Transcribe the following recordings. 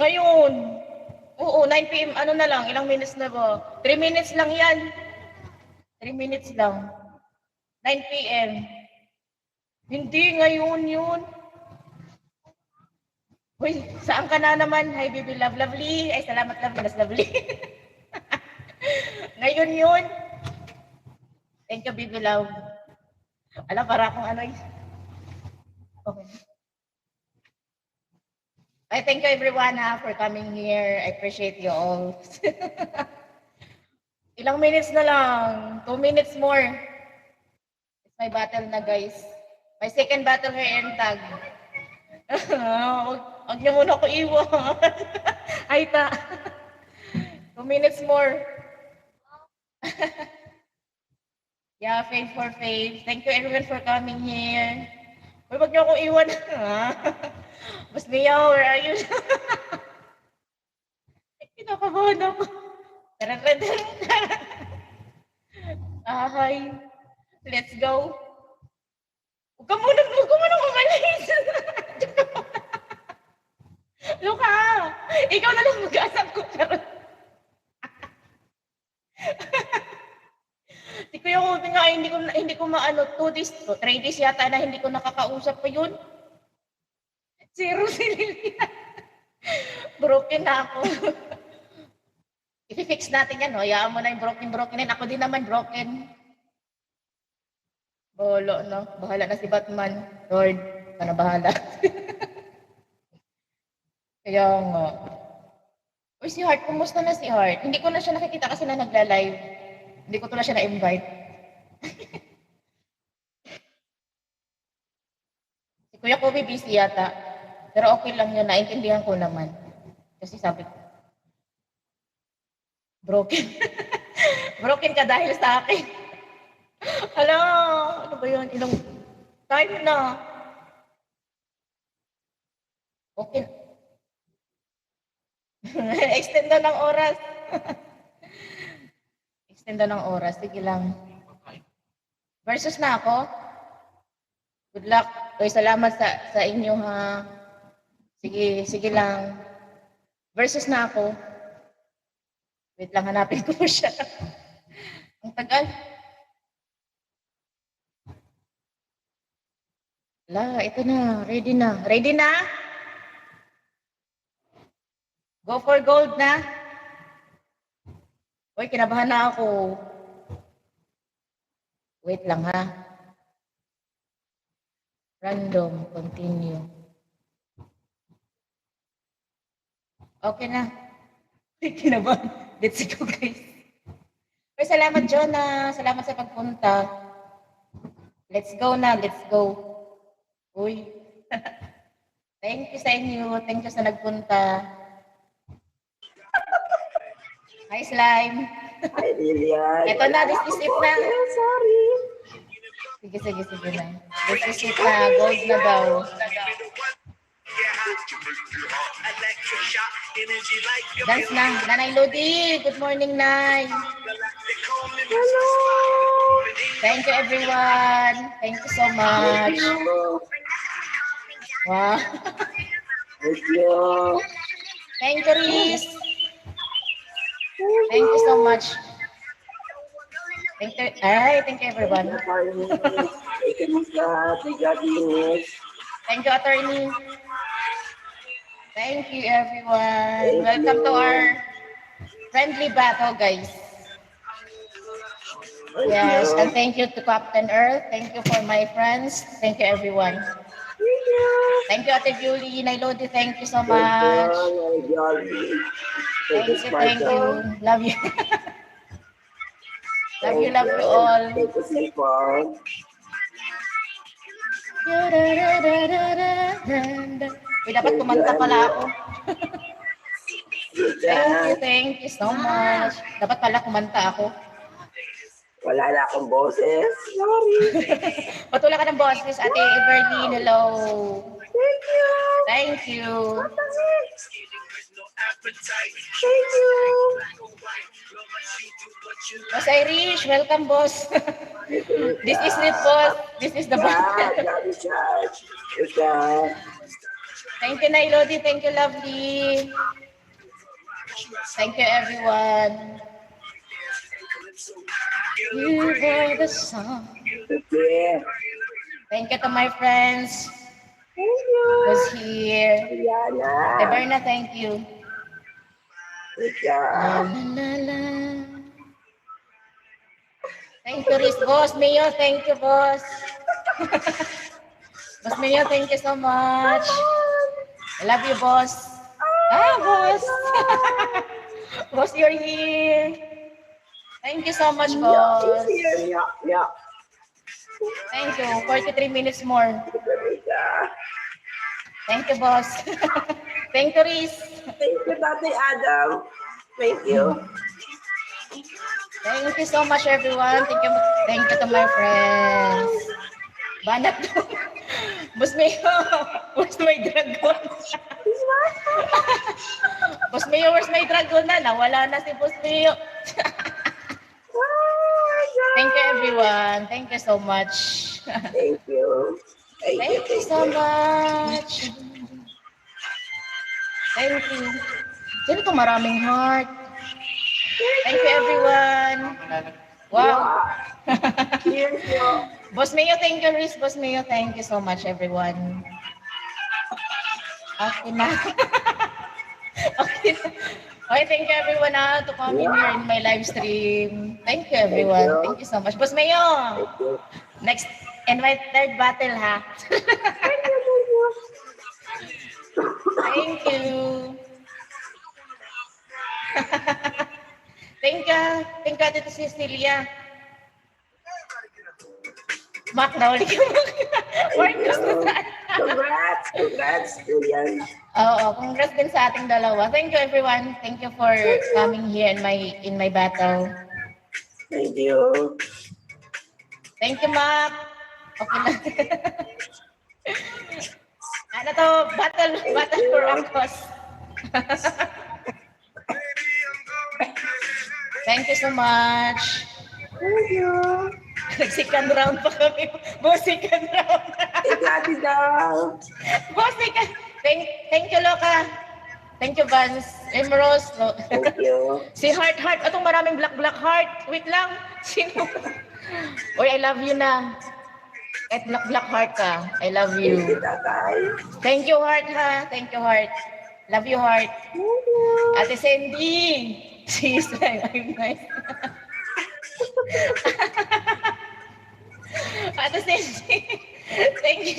Ngayon. Oo, 9 PM. Ano na lang? Ilang minutes na ba? 3 minutes lang yan. 3 minutes lang. 9 PM. Hindi, ngayon yun. Uy, saan ka na naman? Hi, baby love, lovely. Ay, salamat, love, mas lovely. Ngayon yun. Thank you, baby love. Alam, para akong ano eh. Okay. I thank you everyone for coming here. I appreciate you all. Ilang minutes na lang. 2 minutes more. It's my battle na, guys. My second battle here in tag. Huwag niyo muna ako iwan. Ay, 2 minutes more. Yeah, faith for faith. Thank you everyone for coming here. Uy, wag niyo ako iwan. Mas Mia, where are you? Kinakabahan ako. Hi. Let's go. Huwag ka muna umalis. Luka, ikaw na lang mag-asap ko. Si Kuya Kobe nga, hindi ko maano, 2 days, 3 days yata na hindi ko nakakausap pa yun. Zero si Lilian. Broken na ako. I-fix natin yan, no? Hayaan mo na yung broken. Ako din naman broken. Bolo, no? Bahala na si Batman. Lord, sana bahala. Kaya nga. Uy, si Heart, kumusta na si Heart? Hindi ko na siya nakikita kasi na nagla-live. Hindi ko na siya na-invite. Si Kuya Kobe busy yata. Pero okay lang yun, naintindihan ko naman. Kasi sabi ko, broken. Broken ka dahil sa akin. Hala, ano ba yun? Ilang time na. Okay. Extend na ng oras. Extend na ng oras. Sige lang. Versus na ako. Good luck. Uy, salamat sa inyo ha. Sige lang. Versus na ako. Wait lang, hanapin ko siya. Ang tagal. Wala, ito na. Ready na. Ready na? Go for gold na. Uy, kinabahan na ako. Wait lang ha. Random, continue. Okay na. Uy, kinabahan. Let's go, guys. Uy, salamat, Jonah. Salamat sa pagpunta. Let's go na. Let's go. Uy. Thank you sa inyo. Thank you sa nagpunta. Hi, Slime. Hi, Lilian. Ito na, this is it na. Sorry. Sige na. This is it na. Gold na daw. Dance na. Nanay Lodi. Good morning, Nay. Hello. Thank you, everyone. Thank you so much. Wow. Thank you. Thank you, Riz. Thank you so much. Thank you. Thank you, everyone. Thank you, attorney. Thank you, everyone. Welcome to our friendly battle, guys. Yes, and thank you to Captain Earth. Thank you for my friends. Thank you, everyone. Thank you, Ate Julie. Nailodi, thank you so much. Thank you. Love you. Love you all. Thank you, Silpon. Uy, dapat kumanta pala ako. Thank you so much. Dapat pala kumanta ako. Wala na akong boses. Sorry. Patula ka ng boses, Ate Everly. Hello. Thank you. Thank you. Thank you. Boss Irish, welcome, boss. This is it, boss. This is the boss. Thank you, Nailodi. Thank you, Lovely. Thank you, everyone. You are the song. Okay. Thank you to my friends Thank you. who's here. Diana. Taberna, thank you. Good La, job. la, la, la. Thank you, Riz. Boss Mio, thank you, boss. Boss Mio, thank you so much. I love you, boss. Boss. Boss, you're here. Thank you so much, boss. Yeah. Thank you. 43 minutes more. Thank you, boss. Thank you, Riz. Thank you, Tatay Adam. Thank you. Thank you so much, everyone. Thank you to my friends. Banat to. Boss Mayo, where's my dragon? Boss Mayo, where's my dragon na? Nawala na si Boss Mayo. Thank you, everyone. Thank you so much. Thank you. Thank you so much. Thank you. Sino to maraming heart? Thank you, everyone. Wow. Cheers, yo. Boss Mayo, thank you, Riz. Boss Mayo, thank you so much, everyone. Okay na. Okay na. Okay, thank you, everyone, to come in here in my live stream. Thank you, everyone. Thank you so much. Boss Mayo, Thank you. next, invite third battle, ha? Thank you. Thank you. Thank you, Ate Cecilia. Mark, nawali ka, Mark, gusto saan? Congrats, Julian. Oo, congrats din sa ating dalawa. Thank you, everyone. Thank you for coming here in my battle. Thank you. Thank you, Mark. Okay lang. Ano to? Battle for Angkos. Thank you so much. Thank you. Second round pa kami. Boss, second round. Ikaw daw. Boss, second. Thank you, Loka. Thank you, Vance. Emerald. Thank you. Si Heart. Atong maraming black heart. Wait lang. Sino? Uy, I love you na. Kahit black heart ka. I love Thank you, you. Tatay. Thank you, Heart, ha. Thank you, Heart. Love you, Heart. Thank you. Ate Sandy. She's like, I'm nice. Ate Sandy. Thank you.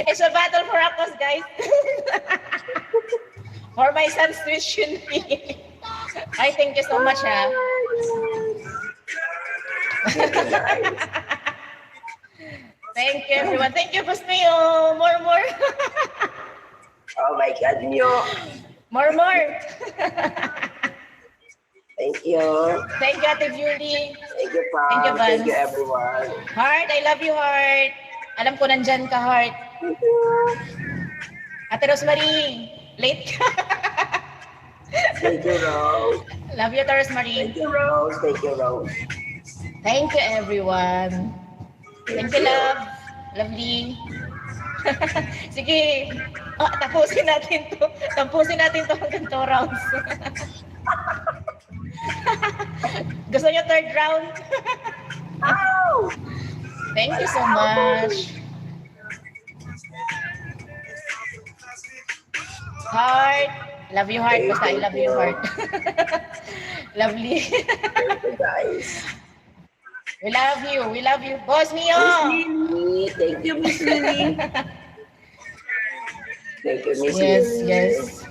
It's a battle for us, guys. For my son's tuition fee. I thank you so much, ha. Thank you, everyone. Thank you, Pasmeo. More. Oh my God, Nyo. More. Thank you. Thank you, Ate Julie. Thank you, Pam. Thank you, Vance. Thank you, everyone. Heart, I love you, Heart. Alam ko nandyan ka, Heart. Thank you. Ate Rosemary, late ka. Thank you, Rose. Love you, Ate Rosemary. Thank you, Rose. Thank you, Rose. Thank you, everyone. Thank you, love. Lovely. Sige. Tapusin natin to. Hanggang 2 rounds. Gusto niyo third round? Oh! Thank you so much. Heart. Love you, Heart. Basta I love you, Heart. Lovely. Thank you, guys. We love you. Boss Mio. Miss Lily. Thank you, Miss Lily. Thank you, Miss Lily. Yes.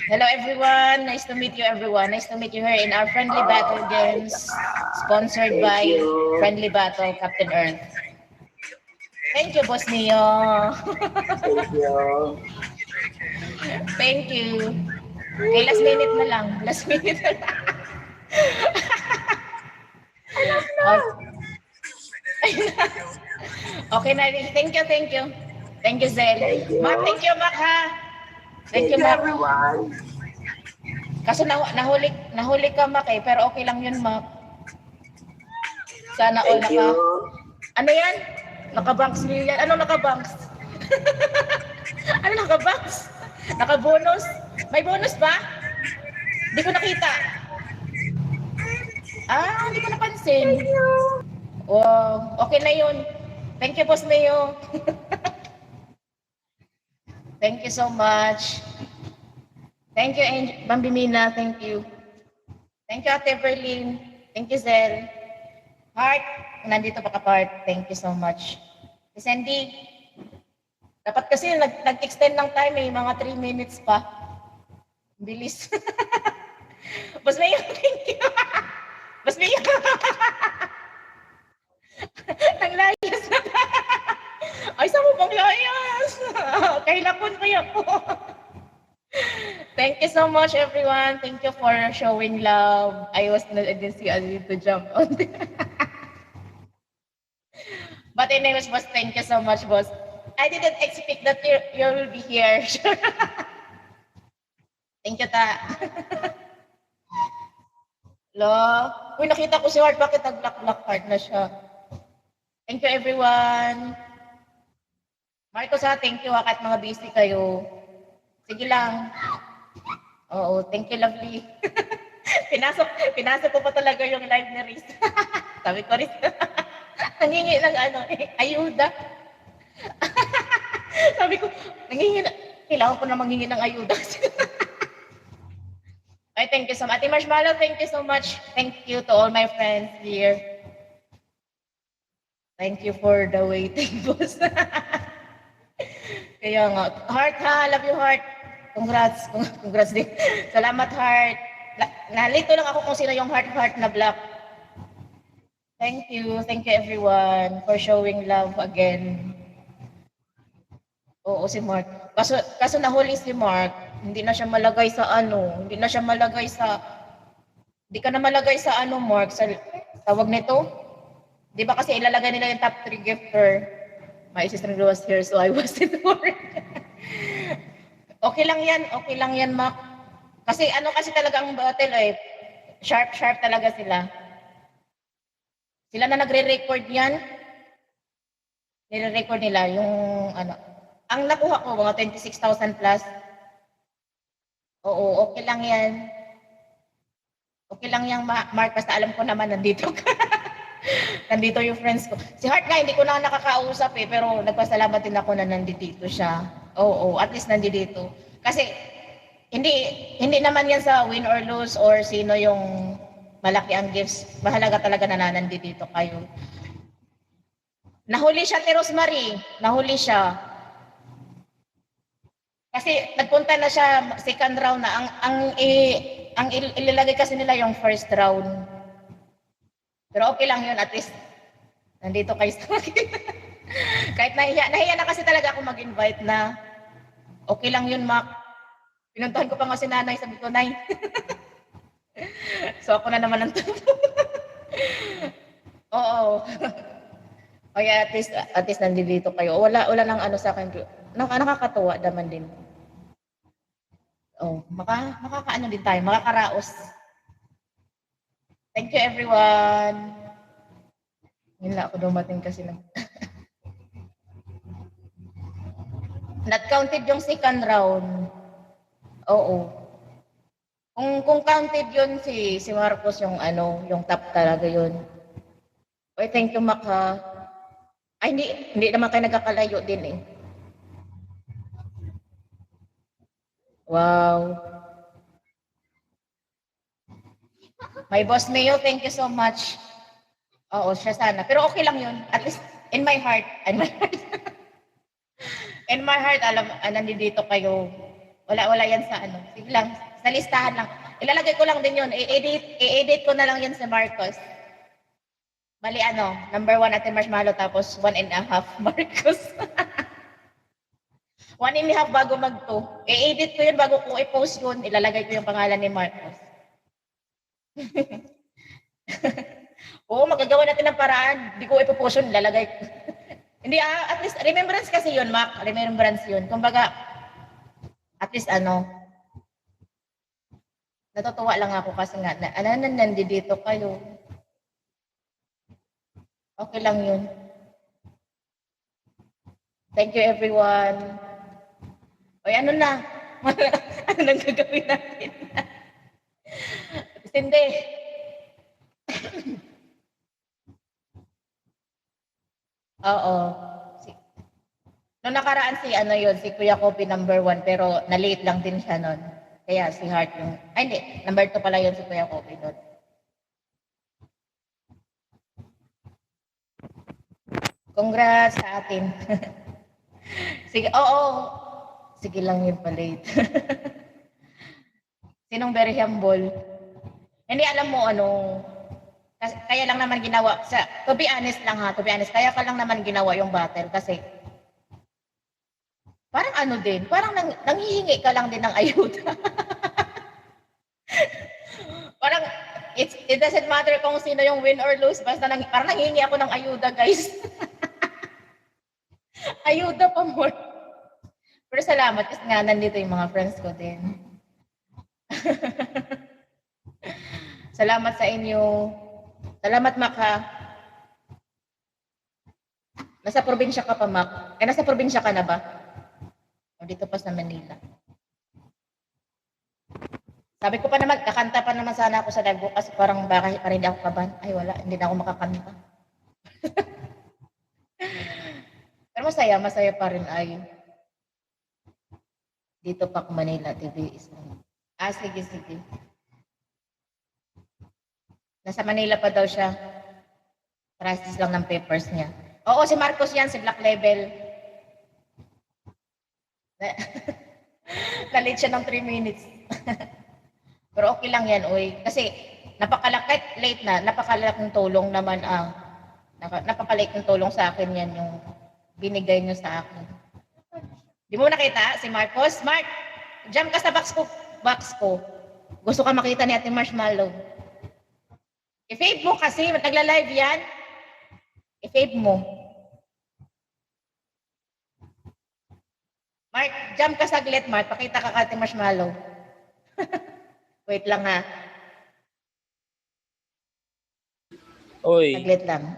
Hello, everyone. Nice to meet you, everyone. Nice to meet you here in our Friendly Battle Games, sponsored by Friendly Battle Captain Earth. Thank you, Boss Mio. Thank you. Thank you. Okay, last minute na lang. Okay na. Thank you. Thank you, Zel. Thank you. Mac, thank you, Mac, ha. Thank you, Mac. everyone. Kaso nahuli ka, Mac, eh. Pero okay lang yun, Mac. Sana all Thank you. Ano yan? Naka-banks niyo yan. Ano naka-banks? Naka-box. Naka-bonus. May bonus ba? Hindi ko nakita. Hindi ko napansin. Wow, okay na yun. Thank you, Boss Mayo. Thank you so much. Thank you, Bambi Mina. Thank you. Thank you, Ate Berlin. Thank you, Zel. Heart, nandito pa ka, Heart. Thank you so much. Si Sandy, dapat kasi nag-extend ng time mga 3 minutes pa. Bilis. Boss Mayo, thank you. Boss Mayo. Naglayas na. Ay, saan mo pang layas? Kailapon kaya po. Thank you so much, everyone. Thank you for showing love. I didn't see Azzy to jump on there. But anyways, boss, thank you so much, boss. I didn't expect that you will be here. Thank you, ta. Lo, uy, nakita ko si Heart. Bakit nag-black heart na siya? Thank you, everyone. Marcos, thank you, kahit mga busy kayo. Sige lang. Oo, thank you, lovely. Pinasok ko pa talaga yung live ni Riz. Sabi ko, Riz, nangingi ng ayuda. Sabi ko, kailangan ko na manghingi ng ayuda. Ay, thank you so much. Ate Marshmallow, thank you so much. Thank you to all my friends here. Thank you for the waiting, boss. Kaya nga, Heart ha, love you, Heart. Congrats din. Salamat, Heart. Nalito lang ako kung sino yung Heart na black. Thank you everyone for showing love again. Oo, si Mark. Kaso nahuli si Mark, hindi na siya malagay sa hindi ka na malagay sa Mark, sa tawag nito. Di ba kasi ilalagay nila yung top 3 gifter. My sister-in-law was here, so I wasn't worried. Okay lang yan, Mac. Kasi kasi talaga ang battle sharp talaga sila. Sila na nagre-record yan. Nire-record nila yung Ang nakuha ko, mga 26,000 plus. Oo, okay lang yan. Okay lang yan, Mark. Basta alam ko naman, nandito ka. Nandito yung friends ko. Si Heart nga, hindi ko na nakakausap pero nagpasalamat din ako na nandito siya. Oo, at least nandito. Kasi, hindi naman yan sa win or lose or sino yung malaki ang gifts. Mahalaga talaga na nandito kayo. Nahuli siya, Rosemary. Nahuli siya. Kasi nagpunta na siya second round na. Ang ilalagay kasi nila yung first round. Pero okay lang yun, at least nandito kayo sa akin. Kahit nahiya na kasi talaga ako mag-invite na. Okay lang yun, Mac. Pinuntahan ko pa nga si nanay, sabi ko, Nay. So ako na naman ang tuto. Oo. Kaya at least nandito kayo. Wala lang sa akin. Nakakatuwa naman din. Oh, makakaano din tayo, makakaraos. Thank you, everyone. Ngayon lang ako dumating kasi not counted yung second round. Oo. Kung counted yun si Marcos yung yung top talaga yun. Oy, thank you, Mac, ha. Ay, hindi naman kayo nagkakalayo din Wow. My boss Mayo, thank you so much. Oo, siya sana. Pero okay lang yun. At least in my heart. In my heart, alam, nandito kayo. Wala yan sa Sige lang, sa listahan lang. Ilalagay ko lang din yun. I-edit ko na lang yan sa Marcos. Bali number 1 Ate Marshmallow, tapos 1.5 Marcos. 1.5 bago mag-2. I-edit ko yun bago ko i-post yun. Ilalagay ko yung pangalan ni Marcos. Oo, magagawa natin ng paraan. Hindi ko ipopost yun, lalagay ko. Hindi, at least, remembrance kasi yun, Mac. Remembrance yun. Kumbaga, at least natutuwa lang ako kasi nga, nandito kayo. Okay lang yun. Thank you, everyone. Oy, ano na? Ano nang gagawin natin? Hindi. Oo. Si, Noong nakaraan si ano yun, si Kuya Kopi number 1, pero na-late lang din siya nun. Kaya si Heart yung, ay hindi, number 2 pala yun si Kuya Kopi nun. Congrats sa atin. Sige, oo. Sige lang yun pa-late. Sinong very humble? Hindi alam mo ano, kaya lang naman ginawa, to be honest lang ha, to be honest, kaya ka lang naman ginawa yung battle kasi parang ano din, parang nanghihingi ka lang din ng ayuda. Parang it doesn't matter kung sino yung win or lose, basta parang nanghihingi ako ng ayuda, guys. Ayuda pa more. Pero salamat kasi nga nandito yung mga friends ko din. Salamat sa inyo. Salamat, Mac, ha. Nasa probinsya ka pa, Mac. Nasa probinsya ka na ba? O dito pa sa Manila. Sabi ko pa naman, kakanta pa naman sana ako sa live kasi parang baka rin ako kaban. Ay, wala. Hindi na ako makakanta. Pero masaya pa rin ay dito pa Manila TV is. Sige. Nasa Manila pa daw siya. Crisis lang ng papers niya. Oo, si Marcos yan, si Black Label. Nalit siya ng 3 minutes. Pero okay lang yan, oy. Kasi napakalaki, late na, napakalaking tulong naman napakalaking tulong sa akin yan yung binigay niyo sa akin. Di mo nakita si Marcos? Mark, jump ka sa box ko. Gusto ka makita ni Ate Marshmallow. I-fave mo kasi, nagla-live yan. I-fave mo. Mark, jump ka saglit, Mark. Pakita ka kay Ate Marshmallow. Wait lang ha. Oy, Saglit lang.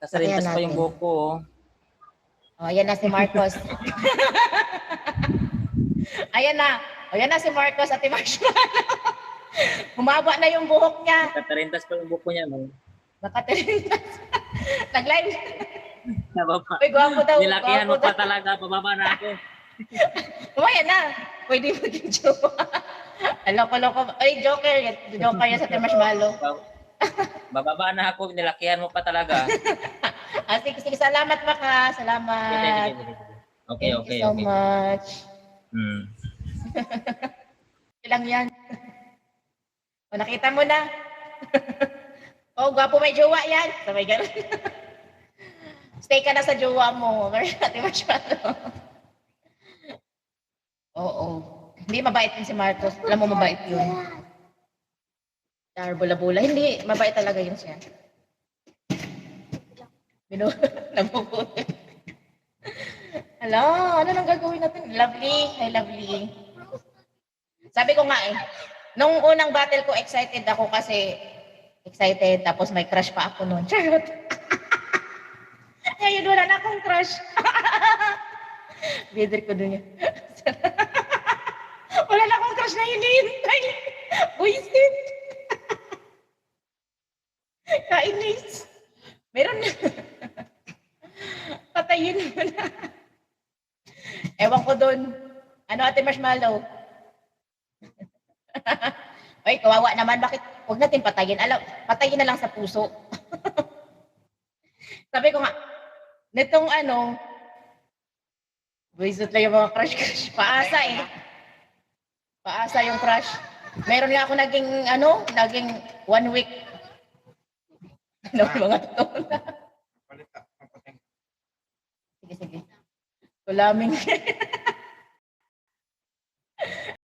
nasa rintas pa yung buhok ko. Oh, ayan na si Marcos. Ayan na. Ayan na si Marcos at si Marshmallow. Humaba na yung buhok niya. Nakarintas pa yung buhok ko niya. No? Nakatirintas. Nag-live. Nababa. Uy, gwapo daw. Nilakihan mo pa talaga. Pababa na ako. Ayan na. Pwede maging joke. Loko-loko. Ay, joker. Joker yan sa Ate Marshmallow. Bababa na ako. Nilakihan mo pa talaga. Sige. Salamat, Maka. Salamat. Sige. Thank you so much. Ilang yan. O, nakita mo na. Oh, gwapo may jowa yan. Sabay ganun. Stay ka na sa jowa mo. Ate Marshmallow. Oo. Hindi mabait yun si Marcos. Alam mo, mabait yun. Bula-bula. Hindi, mabait talaga yun siya. Nabubuti. Hala, ano nang gagawin natin? Lovely. Hi, lovely. Sabi ko nga nung unang battle ko, excited ako kasi excited. Tapos may crush pa ako noon. Charot. Ngayon, wala na akong crush. Bidrik ko dun yun. Wala na akong crush na hinihintay. Buisit. Kainis. Meron na. Patayin mo na. Ewan ko dun. Ano, Ate Marshmallow? Ay, kawawa naman. Bakit? Huwag natin patayin. Patayin na lang sa puso. Sabi ko nga, nitong buisit lang yung mga crush. Paasa Paasa yung crush. Meron nga ako naging 1 week. Mga taon na. Sige. Kulaming.